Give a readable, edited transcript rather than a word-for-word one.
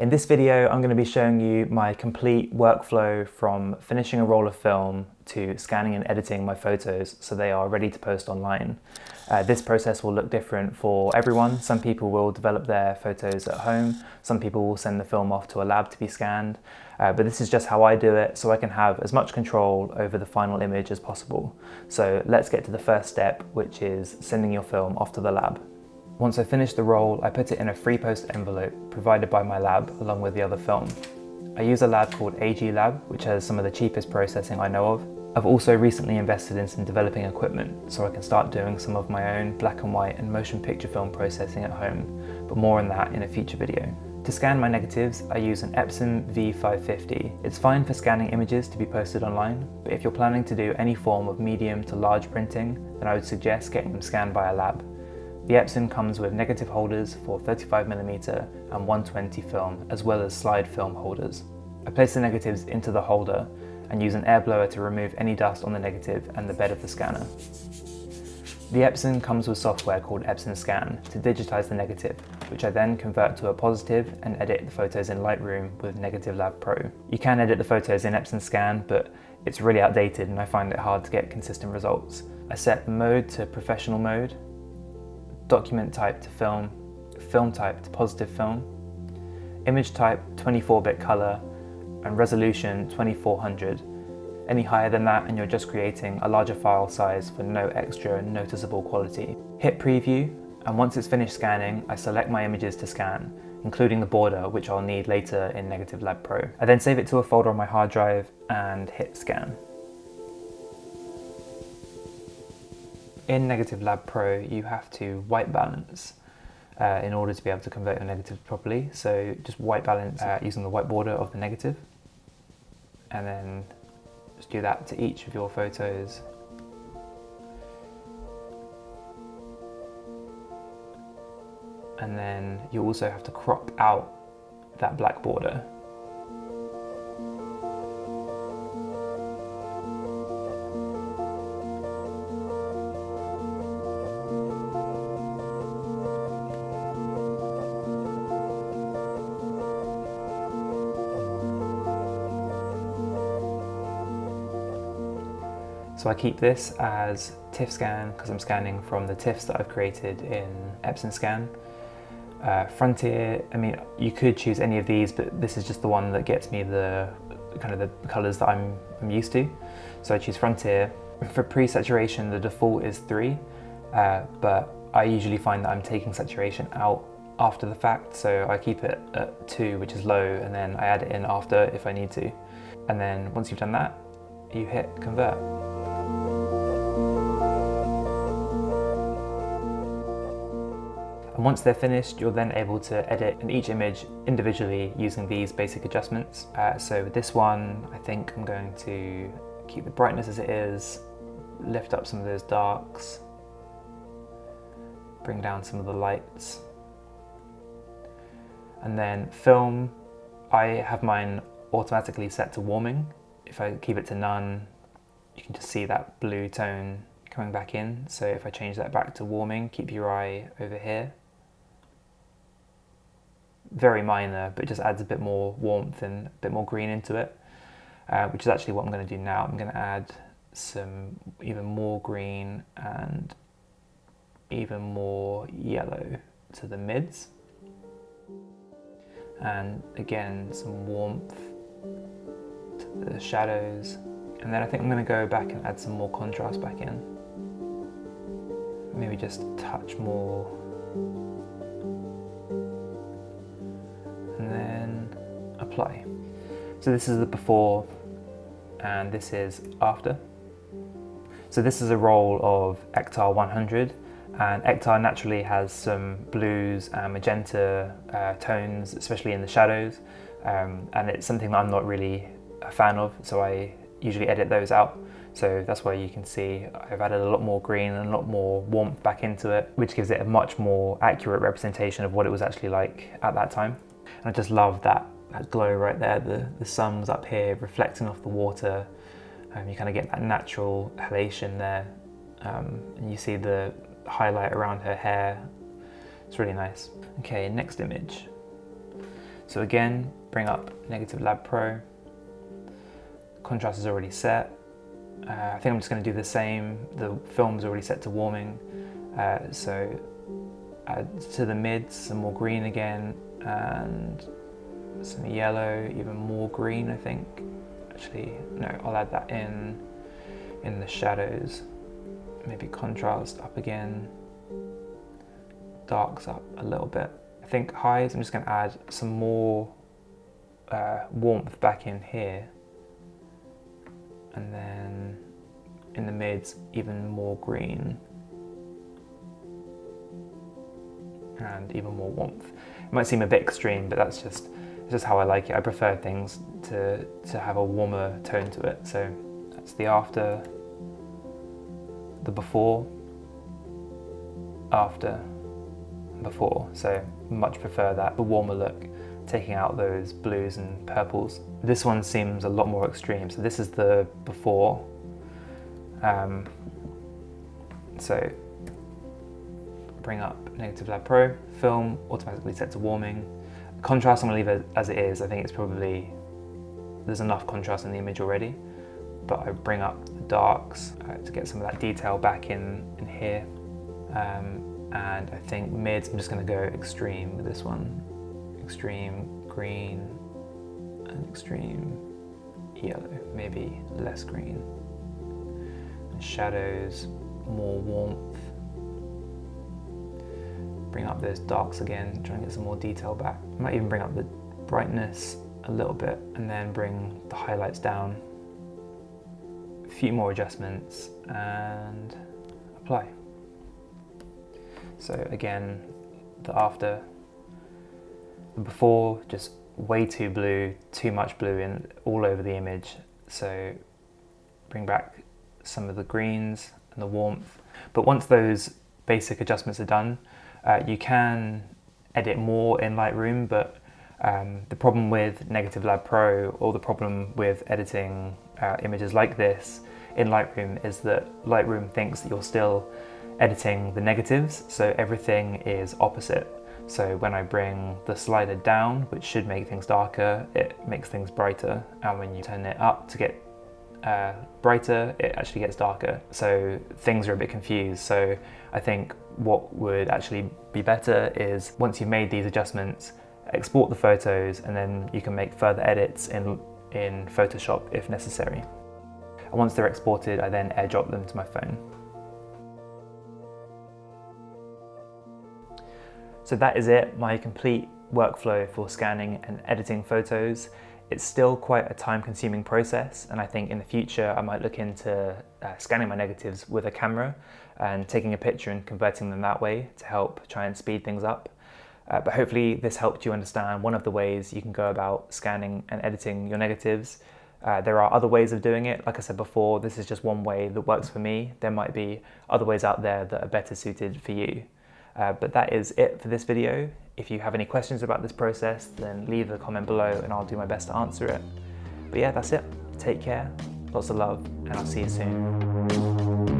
In this video, I'm going to be showing you my complete workflow from finishing a roll of film to scanning and editing my photos so they are ready to post online. This process will look different for everyone. Some people will develop their photos at home, some people will send the film off to a lab to be scanned, but this is just how I do it so I can have as much control over the final image as possible. So let's get to the first step, which is sending your film off to the lab. Once I finish the roll, I put it in a free post envelope provided by my lab along with the other film. I use a lab called AG Lab, which has some of the cheapest processing I know of. I've also recently invested in some developing equipment so I can start doing some of my own black and white and motion picture film processing at home, but more on that in a future video. To scan my negatives, I use an Epson V550. It's fine for scanning images to be posted online, but if you're planning to do any form of medium to large printing, then I would suggest getting them scanned by a lab. The Epson comes with negative holders for 35mm and 120 film, as well as slide film holders. I place the negatives into the holder and use an air blower to remove any dust on the negative and the bed of the scanner. The Epson comes with software called Epson Scan to digitize the negative, which I then convert to a positive and edit the photos in Lightroom with Negative Lab Pro. You can edit the photos in Epson Scan, but it's really outdated and I find it hard to get consistent results. I set the mode to professional mode, document type to film, film type to positive film, image type 24-bit color, and resolution 2400. Any higher than that and you're just creating a larger file size for no extra noticeable quality. Hit preview, and once it's finished scanning, I select my images to scan, including the border, which I'll need later in Negative Lab Pro. I then save it to a folder on my hard drive and hit scan. In Negative Lab Pro, you have to white balance in order to be able to convert your negatives properly. So just white balance using the white border of the negative, and then just do that to each of your photos. And then you also have to crop out that black border. So I keep this as TIFF scan because I'm scanning from the TIFFs that I've created in Epson Scan. Frontier, I mean, you could choose any of these, but this is just the one that gets me the kind of the colors that I'm used to. So I choose Frontier. For pre-saturation, the default is 3, but I usually find that I'm taking saturation out after the fact, so I keep it at 2, which is low, and then I add it in after if I need to. And then once you've done that, you hit convert. And once they're finished, you're then able to edit each image individually using these basic adjustments. So with this one, I think I'm going to keep the brightness as it is, lift up some of those darks, bring down some of the lights. And then film, I have mine automatically set to warming. If I keep it to none, you can just see that blue tone coming back in. So if I change that back to warming, keep your eye over here. Very minor, but it just adds a bit more warmth and a bit more green into it, which is actually what I'm going to do now. I'm going to add some even more green and even more yellow to the mids. And again, some warmth to the shadows. And then I think I'm going to go back and add some more contrast back in. Maybe just a touch more. And then apply. So this is the before and this is after. So this is a roll of Ektar 100, and Ektar naturally has some blues and magenta tones, especially in the shadows, and it's something that I'm not really a fan of, so I usually edit those out. So that's why you can see I've added a lot more green and a lot more warmth back into it, which gives it a much more accurate representation of what it was actually like at that time. And I just love that glow right there. The sun's up here reflecting off the water. You kind of get that natural halation there. And you see the highlight around her hair. It's really nice. Okay, next image. So again, bring up Negative Lab Pro. Contrast is already set. I think I'm just going to do the same. The film's already set to warming. So add to the mids some more green again, and some yellow, even more green I think. Actually, no, I'll add that in the shadows. Maybe contrast up again, darks up a little bit. I think highs, I'm just going to add some more warmth back in here. And then in the mids, even more green. And even more warmth. It might seem a bit extreme, but that's just how I like it. I prefer things to have a warmer tone to it. So that's the after, the before, after, before. So much prefer that, the warmer look, taking out those blues and purples. This one seems a lot more extreme. So this is the before. So bring up Negative Lab Pro, film automatically set to warming. Contrast I'm going to leave it as it is. I think it's probably, there's enough contrast in the image already, but I bring up the darks to get some of that detail back in here. And I think mids, I'm just going to go extreme with this one. Extreme green and extreme yellow, maybe less green. And shadows, more warmth. Bring up those darks again, try and get some more detail back. I might even bring up the brightness a little bit and then bring the highlights down. A few more adjustments and apply. So again, the after, the before, just way too blue, too much blue in all over the image. So bring back some of the greens and the warmth. But once those basic adjustments are done, you can edit more in Lightroom, but the problem with Negative Lab Pro, or the problem with editing images like this in Lightroom, is that Lightroom thinks that you're still editing the negatives, so everything is opposite. So when I bring the slider down, which should make things darker, it makes things brighter, and when you turn it up to get brighter, it actually gets darker. So things are a bit confused. So I think what would actually be better is, once you've made these adjustments, export the photos, and then you can make further edits in Photoshop if necessary. And once they're exported, I then airdrop them to my phone. So that is it, my complete workflow for scanning and editing photos. It's still quite a time-consuming process, and I think in the future I might look into scanning my negatives with a camera and taking a picture and converting them that way to help try and speed things up. But hopefully this helped you understand one of the ways you can go about scanning and editing your negatives. There are other ways of doing it. Like I said before, this is just one way that works for me. There might be other ways out there that are better suited for you. But that is it for this video. If you have any questions about this process, then leave a comment below and I'll do my best to answer it. But yeah, that's it. Take care, lots of love, and I'll see you soon.